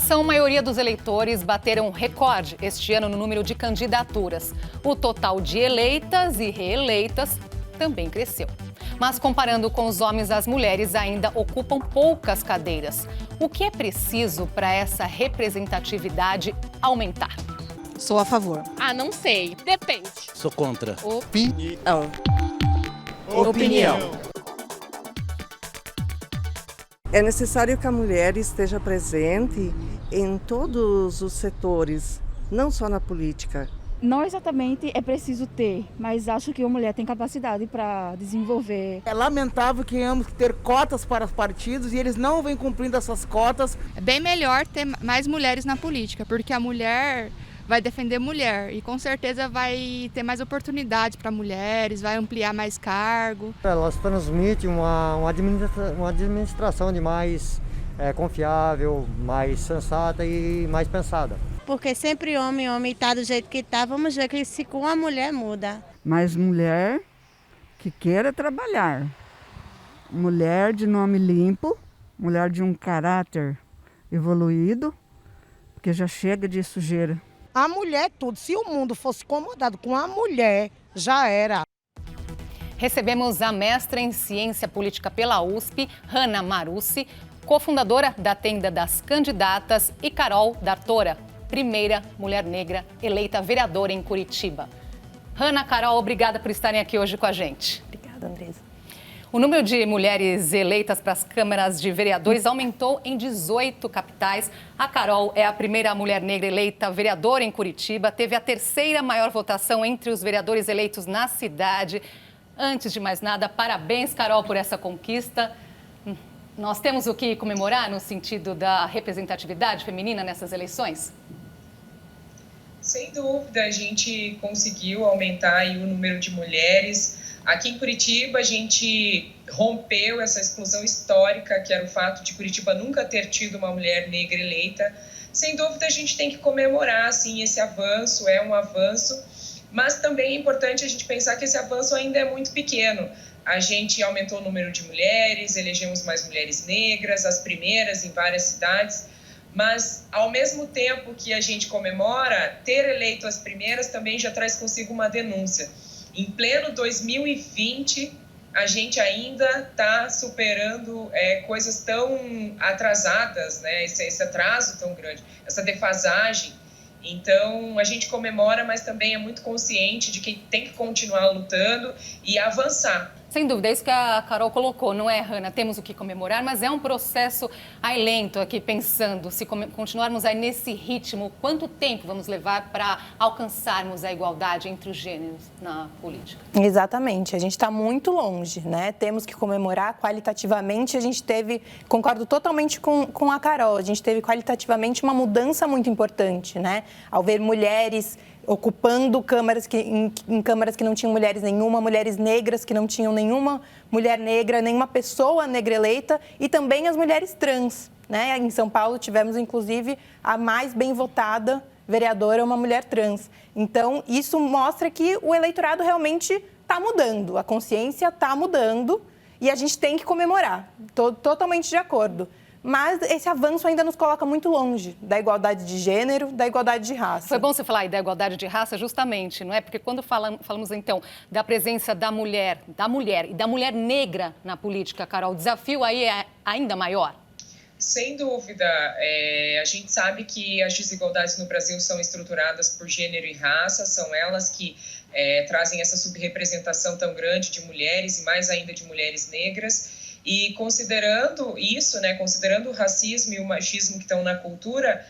votação, a maioria dos eleitores bateram recorde este ano no número de candidaturas. O total de eleitas e reeleitas também cresceu. Mas comparando com os homens, as mulheres ainda ocupam poucas cadeiras. O que é preciso para essa representatividade aumentar? Sou a favor. Não sei. Depende. Sou contra. Opinião. É necessário que a mulher esteja presente em todos os setores, não só na política. Não exatamente é preciso ter, mas acho que a mulher tem capacidade para desenvolver. É lamentável que tenhamos que ter cotas para os partidos e eles não vêm cumprindo essas cotas. É bem melhor ter mais mulheres na política, porque a mulher vai defender mulher e com certeza vai ter mais oportunidade para mulheres, vai ampliar mais cargo. Elas transmitem uma administração de mais confiável, mais sensata e mais pensada. Porque sempre homem está do jeito que está, vamos ver que se com a mulher muda. Mas mulher que queira trabalhar, mulher de nome limpo, mulher de um caráter evoluído, porque já chega de sujeira. A mulher tudo, se o mundo fosse comandado com a mulher, já era. Recebemos a mestra em Ciência Política pela USP, Hanna Marussi, cofundadora da Tenda das Candidatas, e Carol D'Artora, primeira mulher negra eleita vereadora em Curitiba. Hanna, Carol, obrigada por estarem aqui hoje com a gente. Obrigada, Andresa. O número de mulheres eleitas para as câmaras de vereadores aumentou em 18 capitais. A Carol é a primeira mulher negra eleita vereadora em Curitiba, teve a terceira maior votação entre os vereadores eleitos na cidade. Antes de mais nada, parabéns, Carol, por essa conquista. Nós temos o que comemorar no sentido da representatividade feminina nessas eleições? Sem dúvida, a gente conseguiu aumentar aí o número de mulheres. Aqui em Curitiba, a gente rompeu essa exclusão histórica, que era o fato de Curitiba nunca ter tido uma mulher negra eleita. Sem dúvida, a gente tem que comemorar, assim, esse avanço, é um avanço, mas também é importante a gente pensar que esse avanço ainda é muito pequeno. A gente aumentou o número de mulheres, elegemos mais mulheres negras, as primeiras em várias cidades, mas ao mesmo tempo que a gente comemora, ter eleito as primeiras também já traz consigo uma denúncia. Em pleno 2020, a gente ainda está superando coisas tão atrasadas, né? Esse atraso tão grande, essa defasagem. Então, a gente comemora, mas também é muito consciente de que tem que continuar lutando e avançar. Sem dúvida, é isso que a Carol colocou, não é, Hanna? Temos o que comemorar, mas é um processo lento aqui, pensando, se continuarmos aí nesse ritmo, quanto tempo vamos levar para alcançarmos a igualdade entre os gêneros na política? Exatamente, a gente está muito longe, né? Temos que comemorar qualitativamente, a gente teve, concordo totalmente com a Carol, a gente teve qualitativamente uma mudança muito importante, né? Ao ver mulheres ocupando câmaras em câmaras que não tinham mulheres nenhuma, mulheres negras que não tinham nenhuma mulher negra, nenhuma pessoa negra eleita, e também as mulheres trans, né? Em São Paulo tivemos, inclusive, a mais bem votada vereadora, uma mulher trans. Então, isso mostra que o eleitorado realmente está mudando, a consciência está mudando e a gente tem que comemorar, totalmente de acordo. Mas esse avanço ainda nos coloca muito longe da igualdade de gênero, da igualdade de raça. Foi bom você falar aí da igualdade de raça justamente, não é? Porque quando falamos então da presença da mulher e da mulher negra na política, Carol, o desafio aí é ainda maior? Sem dúvida. A gente sabe que as desigualdades no Brasil são estruturadas por gênero e raça, são elas que trazem essa subrepresentação tão grande de mulheres e mais ainda de mulheres negras. E considerando isso, né, considerando o racismo e o machismo que estão na cultura,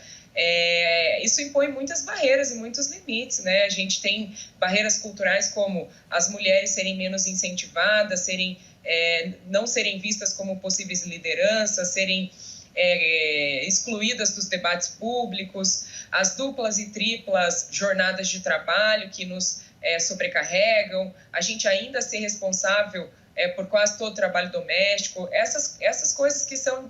isso impõe muitas barreiras e muitos limites, né? A gente tem barreiras culturais como as mulheres serem menos incentivadas, não serem vistas como possíveis lideranças, serem excluídas dos debates públicos, as duplas e triplas jornadas de trabalho que nos sobrecarregam, a gente ainda ser responsável por quase todo o trabalho doméstico, essas coisas que são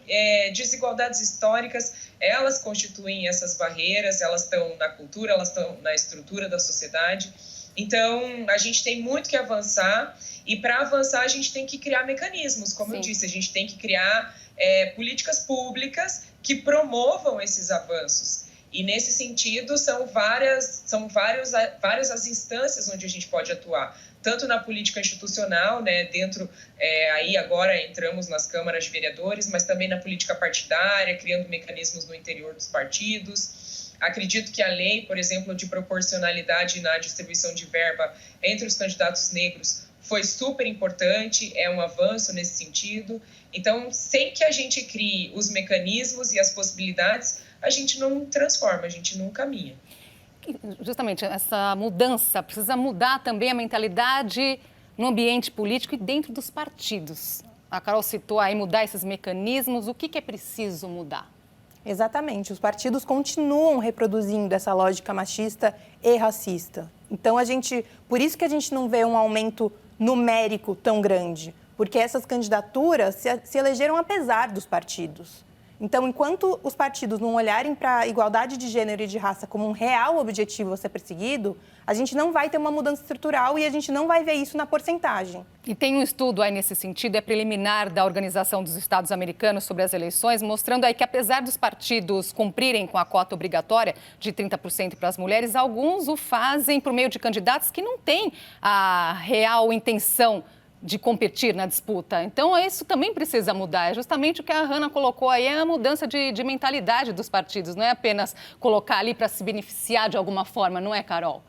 desigualdades históricas, elas constituem essas barreiras, elas estão na cultura, elas estão na estrutura da sociedade. Então, a gente tem muito que avançar e para avançar a gente tem que criar mecanismos, como eu disse, a gente tem que criar políticas públicas que promovam esses avanços. E, nesse sentido, são várias as instâncias onde a gente pode atuar, tanto na política institucional, né, aí agora entramos nas câmaras de vereadores, mas também na política partidária, criando mecanismos no interior dos partidos. Acredito que a lei, por exemplo, de proporcionalidade na distribuição de verba entre os candidatos negros foi super importante, é um avanço nesse sentido. Então, sem que a gente crie os mecanismos e as possibilidades, a gente não transforma, a gente não caminha. Justamente, essa mudança precisa mudar também a mentalidade no ambiente político e dentro dos partidos. A Carol citou aí mudar esses mecanismos. O que é preciso mudar? Exatamente. Os partidos continuam reproduzindo essa lógica machista e racista. Então, por isso que a gente não vê um aumento numérico tão grande, porque essas candidaturas se elegeram apesar dos partidos. Então, enquanto os partidos não olharem para a igualdade de gênero e de raça como um real objetivo a ser perseguido, a gente não vai ter uma mudança estrutural e a gente não vai ver isso na porcentagem. E tem um estudo aí nesse sentido, é preliminar da Organização dos Estados Americanos sobre as eleições, mostrando aí que apesar dos partidos cumprirem com a cota obrigatória de 30% para as mulheres, alguns o fazem por meio de candidatos que não têm a real intenção de competir na disputa. Então, isso também precisa mudar. É justamente o que a Hanna colocou aí, é a mudança de mentalidade dos partidos. Não é apenas colocar ali para se beneficiar de alguma forma, não é, Carol?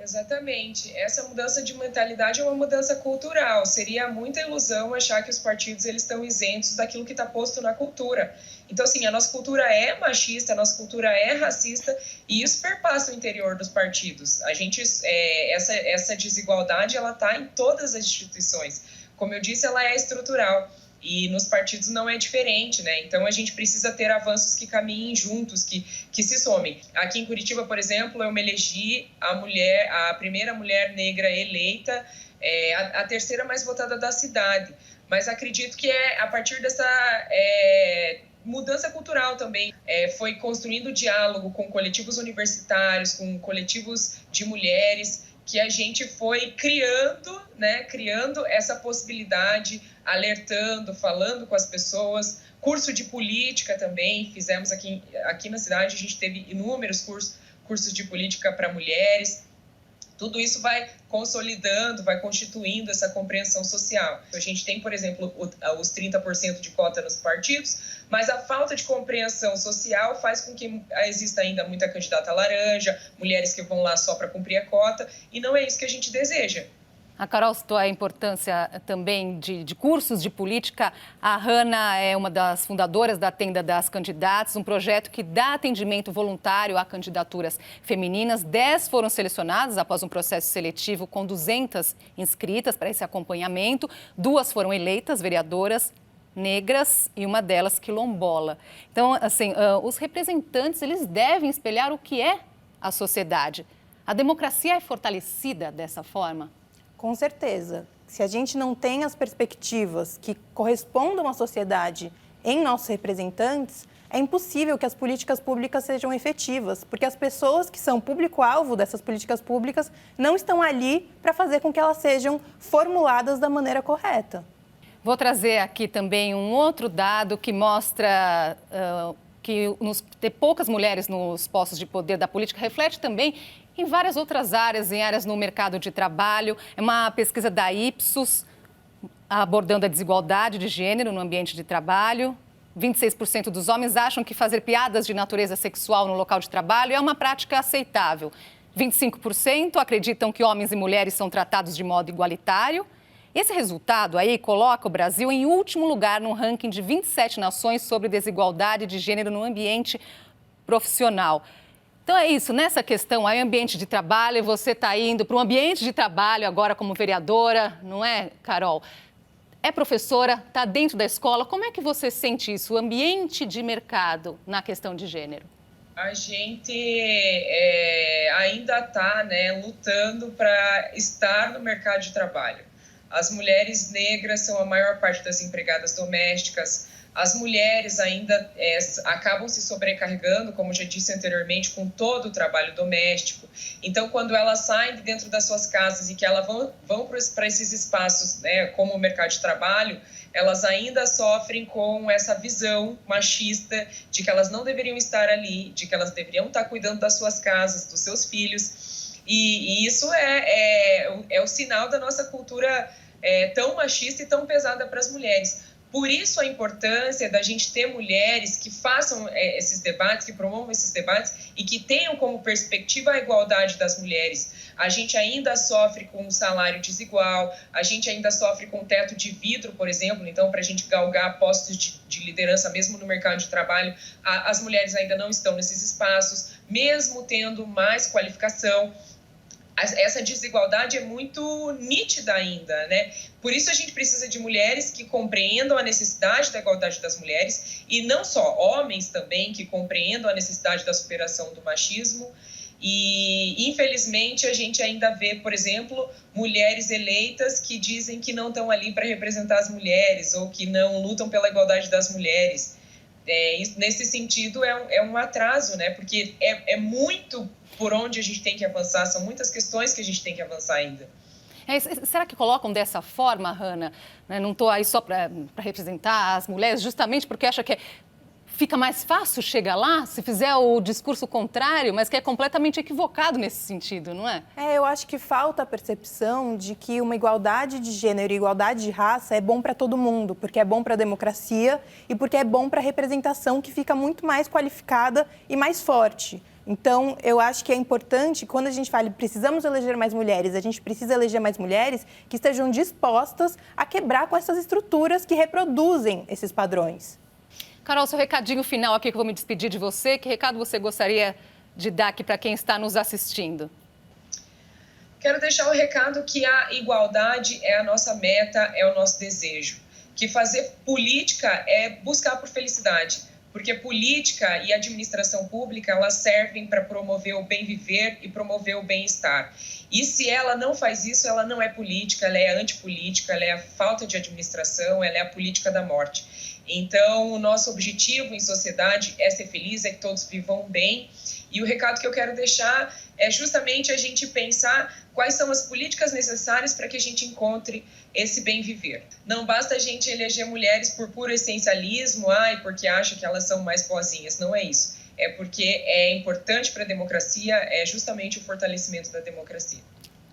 Exatamente. Essa mudança de mentalidade é uma mudança cultural. Seria muita ilusão achar que os partidos eles estão isentos daquilo que está posto na cultura. Então, assim, a nossa cultura é machista, a nossa cultura é racista e isso perpassa o interior dos partidos. Essa desigualdade, ela está em todas as instituições. Como eu disse, ela é estrutural. E nos partidos não é diferente, né? Então, a gente precisa ter avanços que caminhem juntos, que se somem. Aqui em Curitiba, por exemplo, eu me elegi a primeira mulher negra eleita, a terceira mais votada da cidade. Mas acredito que a partir dessa mudança cultural também, foi construindo diálogo com coletivos universitários, com coletivos de mulheres, que a gente foi criando essa possibilidade, alertando, falando com as pessoas. Curso de política também, fizemos aqui na cidade, a gente teve inúmeros cursos de política para mulheres. Tudo isso vai consolidando, vai constituindo essa compreensão social. A gente tem, por exemplo, os 30% de cota nos partidos, mas a falta de compreensão social faz com que exista ainda muita candidata laranja, mulheres que vão lá só para cumprir a cota, e não é isso que a gente deseja. A Carol citou a importância também de cursos de política. A Hanna é uma das fundadoras da Tenda das Candidatas, um projeto que dá atendimento voluntário a candidaturas femininas. 10 foram selecionadas após um processo seletivo com 200 inscritas para esse acompanhamento. 2 foram eleitas vereadoras negras e uma delas quilombola. Então, assim, os representantes, eles devem espelhar o que é a sociedade. A democracia é fortalecida dessa forma? Com certeza. Se a gente não tem as perspectivas que correspondam à sociedade em nossos representantes, é impossível que as políticas públicas sejam efetivas, porque as pessoas que são público-alvo dessas políticas públicas não estão ali para fazer com que elas sejam formuladas da maneira correta. Vou trazer aqui também um outro dado que mostra que ter poucas mulheres nos postos de poder da política reflete também em várias outras áreas, em áreas no mercado de trabalho. É uma pesquisa da Ipsos, abordando a desigualdade de gênero no ambiente de trabalho. 26% dos homens acham que fazer piadas de natureza sexual no local de trabalho é uma prática aceitável. 25% acreditam que homens e mulheres são tratados de modo igualitário. Esse resultado aí coloca o Brasil em último lugar no ranking de 27 nações sobre desigualdade de gênero no ambiente profissional. Então é isso, nessa questão aí, ambiente de trabalho, você está indo para um ambiente de trabalho agora como vereadora, não é, Carol? É professora, está dentro da escola, como é que você sente isso, o ambiente de mercado na questão de gênero? A gente ainda está lutando para estar no mercado de trabalho. As mulheres negras são a maior parte das empregadas domésticas, As mulheres ainda acabam se sobrecarregando, como já disse anteriormente, com todo o trabalho doméstico. Então, quando elas saem de dentro das suas casas e que elas vão para esses espaços, né, como o mercado de trabalho, elas ainda sofrem com essa visão machista de que elas não deveriam estar ali, de que elas deveriam estar cuidando das suas casas, dos seus filhos. E isso é o sinal da nossa cultura tão machista e tão pesada para as mulheres. Por isso a importância da gente ter mulheres que façam esses debates, que promovam esses debates e que tenham como perspectiva a igualdade das mulheres. A gente ainda sofre com um salário desigual, a gente ainda sofre com teto de vidro, por exemplo. Então, para a gente galgar postos de liderança, mesmo no mercado de trabalho, as mulheres ainda não estão nesses espaços, mesmo tendo mais qualificação. Essa desigualdade é muito nítida ainda, né? Por isso a gente precisa de mulheres que compreendam a necessidade da igualdade das mulheres e não só, homens também que compreendam a necessidade da superação do machismo. E, infelizmente, a gente ainda vê, por exemplo, mulheres eleitas que dizem que não estão ali para representar as mulheres ou que não lutam pela igualdade das mulheres. Nesse sentido, é um atraso, né? Porque é muito por onde a gente tem que avançar, são muitas questões que a gente tem que avançar ainda. Será que colocam dessa forma, Hanna? Não estou aí só para representar as mulheres, justamente porque acha que fica mais fácil chegar lá se fizer o discurso contrário, mas que é completamente equivocado nesse sentido, não é? Eu acho que falta a percepção de que uma igualdade de gênero e igualdade de raça é bom para todo mundo, porque é bom para a democracia e porque é bom para a representação que fica muito mais qualificada e mais forte. Então, eu acho que é importante, quando a gente fala precisamos eleger mais mulheres, a gente precisa eleger mais mulheres que estejam dispostas a quebrar com essas estruturas que reproduzem esses padrões. Carol, seu recadinho final aqui que eu vou me despedir de você. Que recado você gostaria de dar aqui para quem está nos assistindo? Quero deixar o recado que a igualdade é a nossa meta, é o nosso desejo. Que fazer política é buscar por felicidade. Porque política e administração pública, elas servem para promover o bem viver e promover o bem-estar. E se ela não faz isso, ela não é política, ela é antipolítica, ela é a falta de administração, ela é a política da morte. Então, o nosso objetivo em sociedade é ser feliz, é que todos vivam bem. E o recado que eu quero deixar é justamente a gente pensar quais são as políticas necessárias para que a gente encontre esse bem viver. Não basta a gente eleger mulheres por puro essencialismo, porque acha que elas são mais boazinhas. Não é isso. É porque é importante para a democracia, é justamente o fortalecimento da democracia.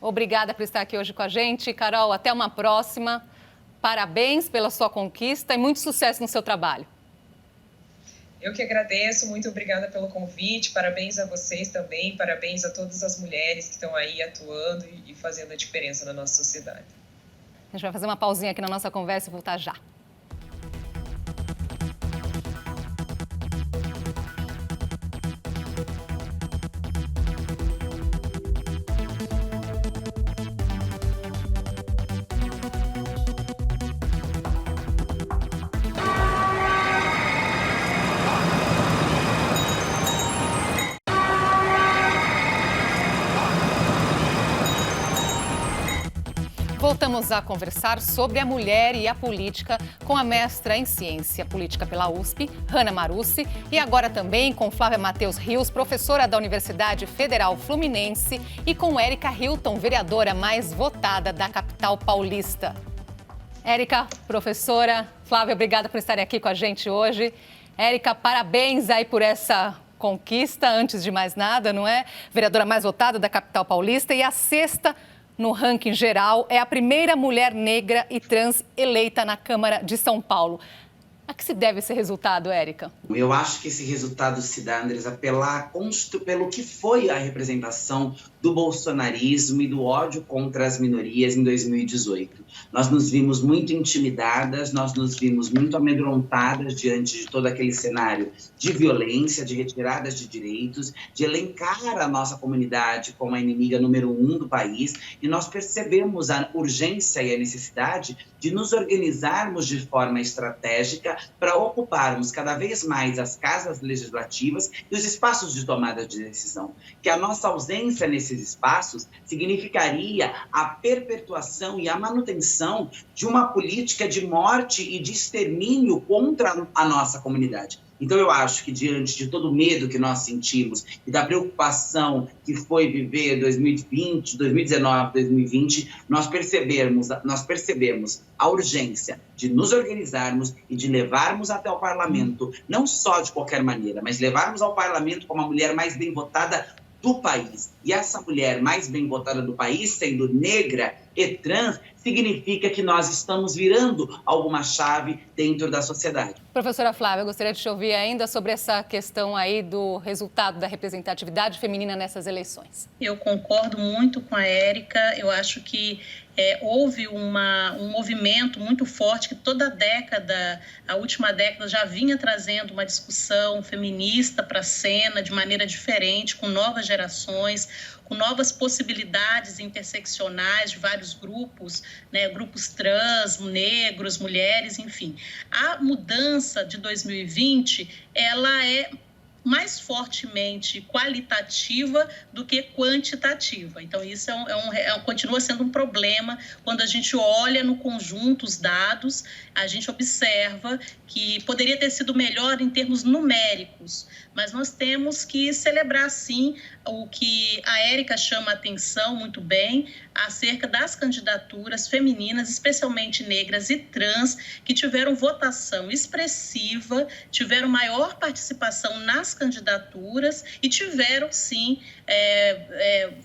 Obrigada por estar aqui hoje com a gente. Carol, até uma próxima. Parabéns pela sua conquista e muito sucesso no seu trabalho. Eu que agradeço, muito obrigada pelo convite, parabéns a vocês também, parabéns a todas as mulheres que estão aí atuando e fazendo a diferença na nossa sociedade. A gente vai fazer uma pausinha aqui na nossa conversa e voltar já. Voltamos a conversar sobre a mulher e a política com a mestra em Ciência Política pela USP, Hanna Marussi, e agora também com Flávia Matheus Rios, professora da Universidade Federal Fluminense, e com Érica Hilton, vereadora mais votada da capital paulista. Érica, professora, Flávia, obrigada por estarem aqui com a gente hoje. Érica, parabéns aí por essa conquista, antes de mais nada, não é? Vereadora mais votada da capital paulista e a sexta no ranking geral, é a primeira mulher negra e trans eleita na Câmara de São Paulo. A que se deve esse resultado, Érica? Eu acho que esse resultado se dá, Andresa, pelo que foi a representação do bolsonarismo e do ódio contra as minorias em 2018. Nós nos vimos muito intimidadas, nós nos vimos muito amedrontadas diante de todo aquele cenário de violência, de retiradas de direitos, de elencar a nossa comunidade como a inimiga número 1 do país, e nós percebemos a urgência e a necessidade de nos organizarmos de forma estratégica para ocuparmos cada vez mais as casas legislativas e os espaços de tomada de decisão. Que a nossa ausência nesses espaços significaria a perpetuação e a manutenção de uma política de morte e de extermínio contra a nossa comunidade. Então, eu acho que, diante de todo o medo que nós sentimos e da preocupação que foi viver 2020, 2019, 2020, nós percebemos a urgência de nos organizarmos e de levarmos até o parlamento, não só de qualquer maneira, mas levarmos ao parlamento como a mulher mais bem votada do país. E essa mulher mais bem votada do país, sendo negra e trans, significa que nós estamos virando alguma chave dentro da sociedade. Professora Flávia, eu gostaria de te ouvir ainda sobre essa questão aí do resultado da representatividade feminina nessas eleições. Eu concordo muito com a Érica. Eu acho que houve um movimento muito forte que toda a última década já vinha trazendo uma discussão feminista para a cena de maneira diferente, com novas gerações, com novas possibilidades interseccionais de vários grupos, né, grupos trans, negros, mulheres, enfim. A mudança de 2020, ela é mais fortemente qualitativa do que quantitativa. Então, isso continua sendo um problema. Quando a gente olha no conjunto os dados, a gente observa que poderia ter sido melhor em termos numéricos, mas nós temos que celebrar, sim, o que a Érica chama a atenção muito bem, acerca das candidaturas femininas, especialmente negras e trans, que tiveram votação expressiva, tiveram maior participação nas candidaturas e tiveram, sim,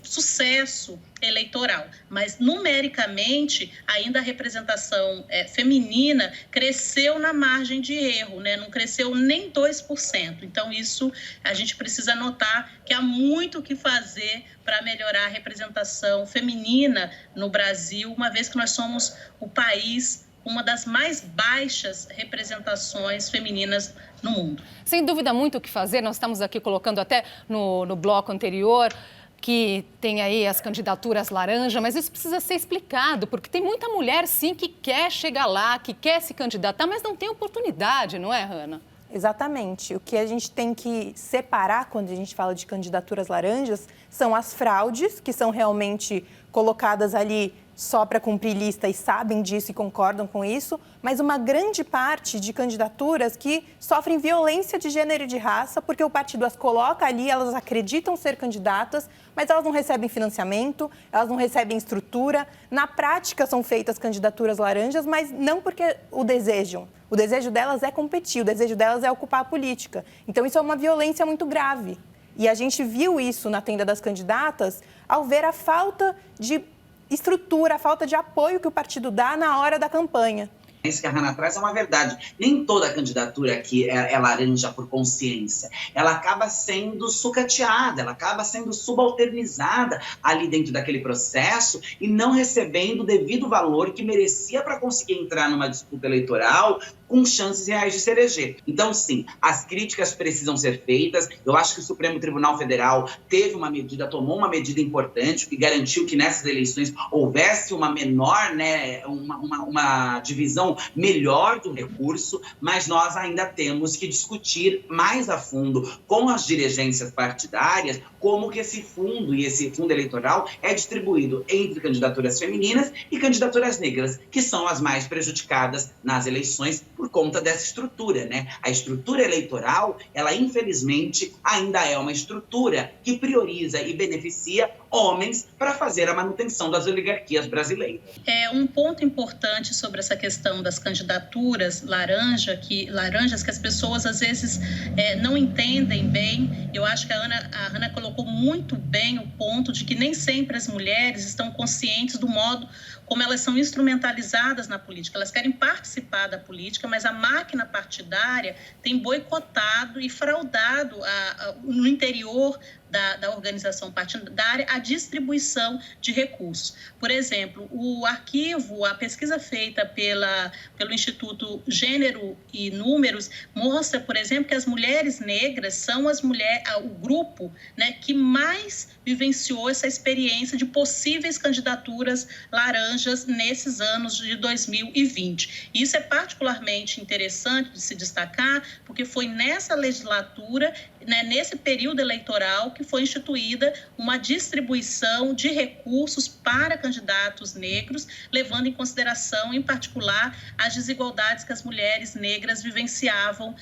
sucesso eleitoral. Mas, numericamente, ainda a representação feminina cresceu na margem de erro, né? Não cresceu nem 2%. Então, isso a gente precisa notar que há muito o que fazer para melhorar a representação feminina no Brasil, uma vez que nós somos o país uma das mais baixas representações femininas no mundo. Sem dúvida, muito o que fazer. Nós estamos aqui colocando até no bloco anterior que tem aí as candidaturas laranja, mas isso precisa ser explicado, porque tem muita mulher, sim, que quer chegar lá, que quer se candidatar, mas não tem oportunidade, não é, Hanna? Exatamente. O que a gente tem que separar quando a gente fala de candidaturas laranjas são as fraudes, que são realmente colocadas ali só para cumprir lista e sabem disso e concordam com isso, mas uma grande parte de candidaturas que sofrem violência de gênero e de raça, porque o partido as coloca ali, elas acreditam ser candidatas, mas elas não recebem financiamento, elas não recebem estrutura. Na prática são feitas candidaturas laranjas, mas não porque o desejam. O desejo delas é competir, o desejo delas é ocupar a política. Então isso é uma violência muito grave. E a gente viu isso na tenda das candidatas ao ver a falta de estrutura, a falta de apoio que o partido dá na hora da campanha. Isso que a Hanna traz é uma verdade. Nem toda candidatura aqui é laranja por consciência. Ela acaba sendo sucateada, ela acaba sendo subalternizada ali dentro daquele processo e não recebendo o devido valor que merecia para conseguir entrar numa disputa eleitoral com chances reais de se eleger. Então, sim, as críticas precisam ser feitas. Eu acho que o Supremo Tribunal Federal tomou uma medida importante que garantiu que nessas eleições houvesse uma menor, né, uma divisão melhor do recurso, mas nós ainda temos que discutir mais a fundo com as dirigências partidárias como que esse fundo eleitoral é distribuído entre candidaturas femininas e candidaturas negras, que são as mais prejudicadas nas eleições por conta dessa estrutura, né? A estrutura eleitoral, ela infelizmente ainda é uma estrutura que prioriza e beneficia homens para fazer a manutenção das oligarquias brasileiras. Um ponto importante sobre essa questão das candidaturas laranjas que as pessoas às vezes não entendem bem. Eu acho que a Hanna colocou muito bem o ponto de que nem sempre as mulheres estão conscientes do modo como elas são instrumentalizadas na política. Elas querem participar da política, mas a máquina partidária tem boicotado e fraudado no interior da organização partidária a distribuição de recursos. Por exemplo, a pesquisa feita pelo Instituto Gênero e Números mostra, por exemplo, que as mulheres negras são o grupo, né, que mais vivenciou essa experiência de possíveis candidaturas laranjas nesses anos de 2020. Isso é particularmente interessante de se destacar, porque foi nessa legislatura, né, nesse período eleitoral, que foi instituída uma distribuição de recursos para candidatos negros, levando em consideração, em particular, as desigualdades que as mulheres negras vivenciavam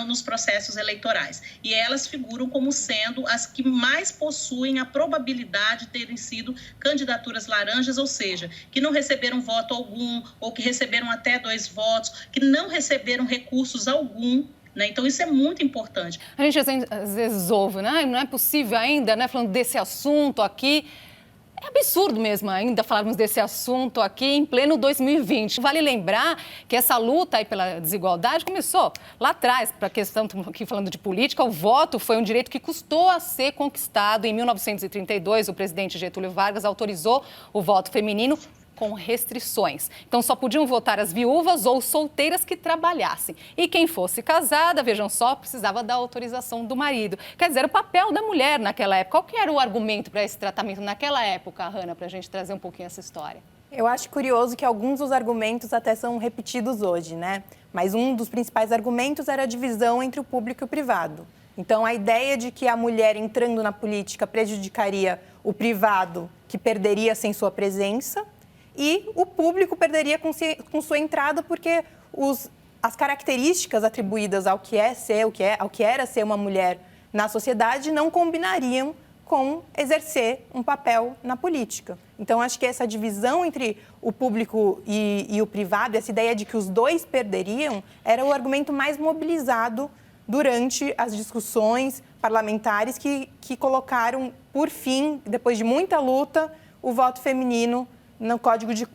nos processos eleitorais. E elas figuram como sendo as que mais possuem a probabilidade de terem sido candidaturas laranjas, ou seja, que não receberam voto algum, ou que receberam até 2 votos, que não receberam recursos algum, né? Então, isso é muito importante. A gente às vezes ouve, né? Não é possível ainda, né? Falando desse assunto aqui. É absurdo mesmo ainda falarmos desse assunto aqui em pleno 2020. Vale lembrar que essa luta aí pela desigualdade começou lá atrás, para a questão, aqui falando de política, o voto foi um direito que custou a ser conquistado. Em 1932, o presidente Getúlio Vargas autorizou o voto feminino com restrições. Então, só podiam votar as viúvas ou solteiras que trabalhassem. E quem fosse casada, vejam só, precisava da autorização do marido. Quer dizer, o papel da mulher naquela época. Qual que era o argumento para esse tratamento naquela época, Hanna, para a gente trazer um pouquinho essa história? Eu acho curioso que alguns dos argumentos até são repetidos hoje, né? Mas um dos principais argumentos era a divisão entre o público e o privado. Então, a ideia de que a mulher entrando na política prejudicaria o privado, que perderia sem sua presença, e o público perderia com sua entrada, porque as características atribuídas ao que era ser uma mulher na sociedade não combinariam com exercer um papel na política. Então, acho que essa divisão entre o público e o privado, essa ideia de que os dois perderiam, era o argumento mais mobilizado durante as discussões parlamentares que colocaram, por fim, depois de muita luta, o voto feminino no Código de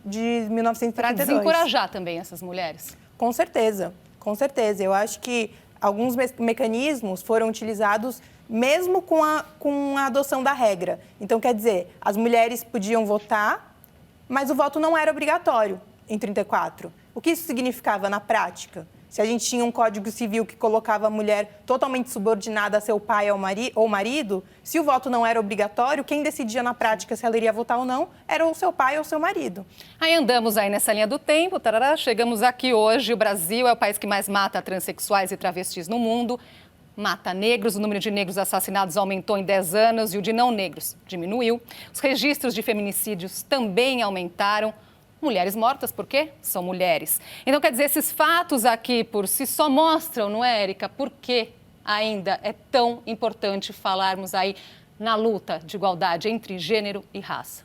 1932. Para desencorajar também essas mulheres? Com certeza, com certeza. Eu acho que alguns mecanismos foram utilizados mesmo com a adoção da regra. Então, quer dizer, as mulheres podiam votar, mas o voto não era obrigatório em 34. O que isso significava na prática? Se a gente tinha um Código Civil que colocava a mulher totalmente subordinada a seu pai ou marido, se o voto não era obrigatório, quem decidia na prática se ela iria votar ou não era o seu pai ou o seu marido. Aí andamos aí nessa linha do tempo, tarará, chegamos aqui hoje. O Brasil é o país que mais mata transexuais e travestis no mundo. Mata negros, o número de negros assassinados aumentou em 10 anos e o de não negros diminuiu. Os registros de feminicídios também aumentaram. Mulheres mortas, por quê? São mulheres. Então, quer dizer, esses fatos aqui por si só mostram, não é, Érica, por que ainda é tão importante falarmos aí na luta de igualdade entre gênero e raça?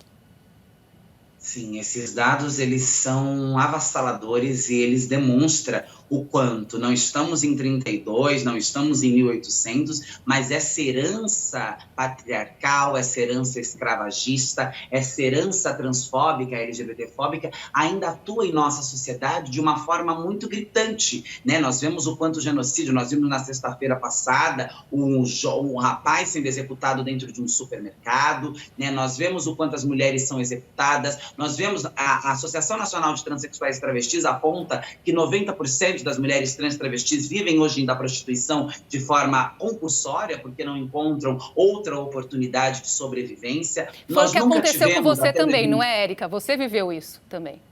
Sim, esses dados, eles são avassaladores e eles demonstram o quanto não estamos em 32, não estamos em 1800, mas essa herança patriarcal, essa herança escravagista, essa herança transfóbica, LGBTfóbica, ainda atua em nossa sociedade de uma forma muito gritante, né? Nós vemos o quanto o genocídio, nós vimos na sexta-feira passada um rapaz sendo executado dentro de um supermercado, né? Nós vemos o quanto as mulheres são executadas, nós vemos a Associação Nacional de Transsexuais e Travestis aponta que 90% das mulheres trans e travestis vivem hoje da prostituição de forma compulsória, porque não encontram outra oportunidade de sobrevivência. Foi o que aconteceu com você também, não é, Érica? Você viveu isso também.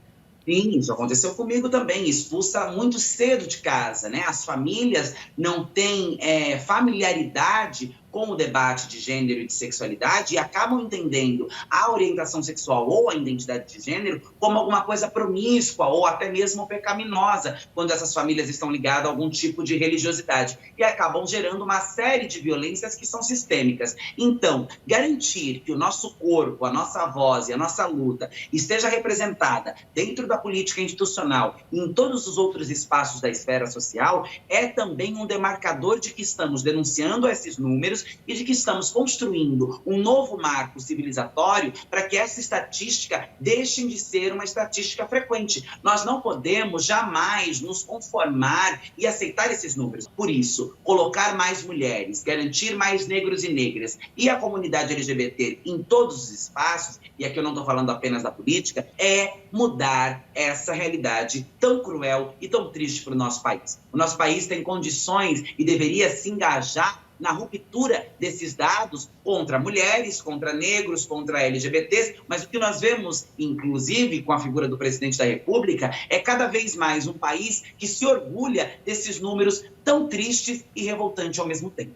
Sim, isso aconteceu comigo também, expulsa muito cedo de casa, né? As famílias não têm familiaridade com o debate de gênero e de sexualidade e acabam entendendo a orientação sexual ou a identidade de gênero como alguma coisa promíscua ou até mesmo pecaminosa, quando essas famílias estão ligadas a algum tipo de religiosidade e acabam gerando uma série de violências que são sistêmicas. Então, garantir que o nosso corpo, a nossa voz e a nossa luta esteja representada dentro da política institucional e em todos os outros espaços da esfera social é também um demarcador de que estamos denunciando esses números e de que estamos construindo um novo marco civilizatório para que essa estatística deixe de ser uma estatística frequente. Nós não podemos jamais nos conformar e aceitar esses números. Por isso, colocar mais mulheres, garantir mais negros e negras e a comunidade LGBT em todos os espaços, e aqui eu não estou falando apenas da política, é mudar essa realidade tão cruel e tão triste para o nosso país. O nosso país tem condições e deveria se engajar na ruptura desses dados contra mulheres, contra negros, contra LGBTs, mas o que nós vemos, inclusive, com a figura do presidente da República, é cada vez mais um país que se orgulha desses números tão tristes e revoltantes ao mesmo tempo.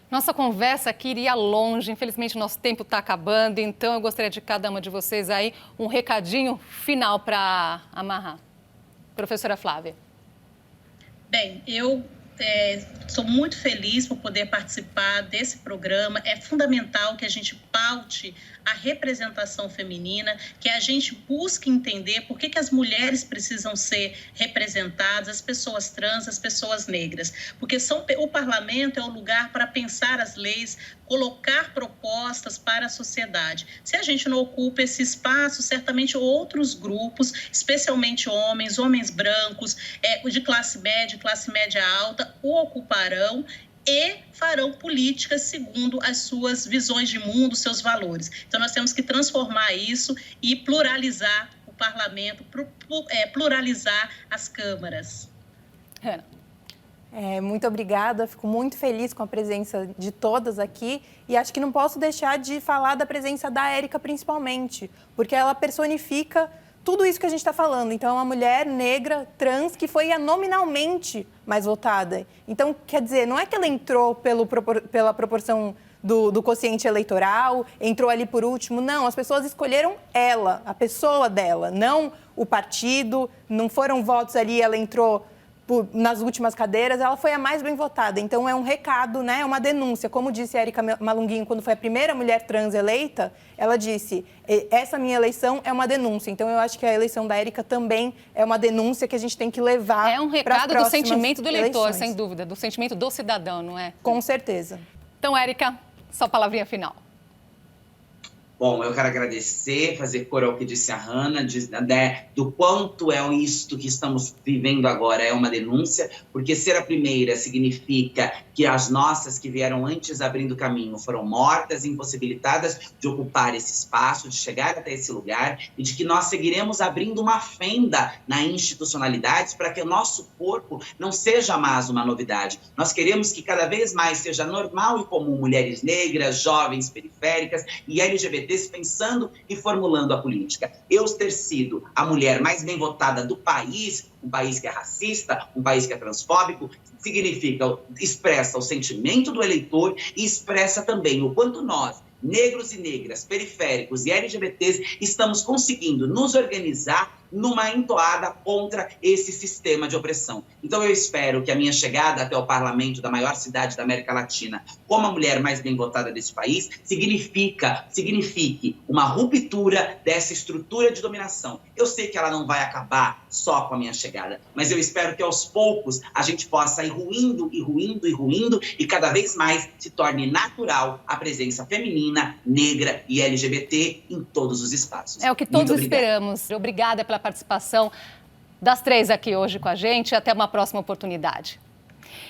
Nossa conversa aqui iria longe, infelizmente o nosso tempo está acabando, então eu gostaria de cada uma de vocês aí um recadinho final para amarrar. Professora Flávia. Bem, eu sou muito feliz por poder participar desse programa. É fundamental que a gente paute a representação feminina, que a gente busque entender por que as mulheres precisam ser representadas, as pessoas trans, as pessoas negras. Porque o parlamento é o lugar para pensar as leis, colocar propostas para a sociedade. Se a gente não ocupa esse espaço, certamente outros grupos, especialmente homens brancos, de classe média alta, o ocuparão e farão políticas segundo as suas visões de mundo, seus valores. Então, nós temos que transformar isso e pluralizar o parlamento, pluralizar as câmaras. Ana. Muito obrigada, fico muito feliz com a presença de todas aqui e acho que não posso deixar de falar da presença da Érica principalmente, porque ela personifica tudo isso que a gente está falando. Então, é uma mulher negra, trans, que foi nominalmente mais votada. Então, quer dizer, não é que ela entrou pela proporção do quociente eleitoral, entrou ali por último. Não, as pessoas escolheram ela, a pessoa dela, não o partido, não foram votos ali, ela entrou nas últimas cadeiras, ela foi a mais bem votada. Então, é um recado, né? É uma denúncia. Como disse a Érica Malunguinho, quando foi a primeira mulher trans eleita, ela disse, essa minha eleição é uma denúncia. Então, eu acho que a eleição da Érica também é uma denúncia que a gente tem que levar para as próximas eleições. É um recado do sentimento do eleitor, sem dúvida, do sentimento do cidadão, não é? Com certeza. Então, Érica, sua palavrinha final. Bom, eu quero agradecer, fazer coro ao que disse a Hannah, do quanto é isto que estamos vivendo agora, é uma denúncia, porque ser a primeira significa que as nossas que vieram antes abrindo caminho foram mortas, impossibilitadas de ocupar esse espaço, de chegar até esse lugar, e de que nós seguiremos abrindo uma fenda na institucionalidade para que o nosso corpo não seja mais uma novidade. Nós queremos que cada vez mais seja normal e comum mulheres negras, jovens, periféricas e LGBT pensando e formulando a política. Eu ter sido a mulher mais bem votada do país, um país que é racista, um país que é transfóbico, significa, expressa o sentimento do eleitor e expressa também o quanto nós, negros e negras, periféricos e LGBTs, estamos conseguindo nos organizar numa entoada contra esse sistema de opressão. Então eu espero que a minha chegada até o parlamento da maior cidade da América Latina, como a mulher mais bem votada desse país, signifique uma ruptura dessa estrutura de dominação. Eu sei que ela não vai acabar só com a minha chegada, mas eu espero que aos poucos a gente possa ir ruindo e cada vez mais se torne natural a presença feminina, negra e LGBT em todos os espaços. É o que todos esperamos. Obrigada pela participação das três aqui hoje com a gente e até uma próxima oportunidade.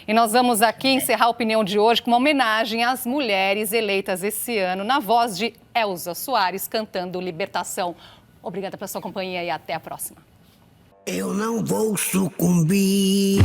E nós vamos aqui encerrar a opinião de hoje com uma homenagem às mulheres eleitas esse ano na voz de Elza Soares cantando Libertação. Obrigada pela sua companhia e até a próxima. Eu não vou sucumbir.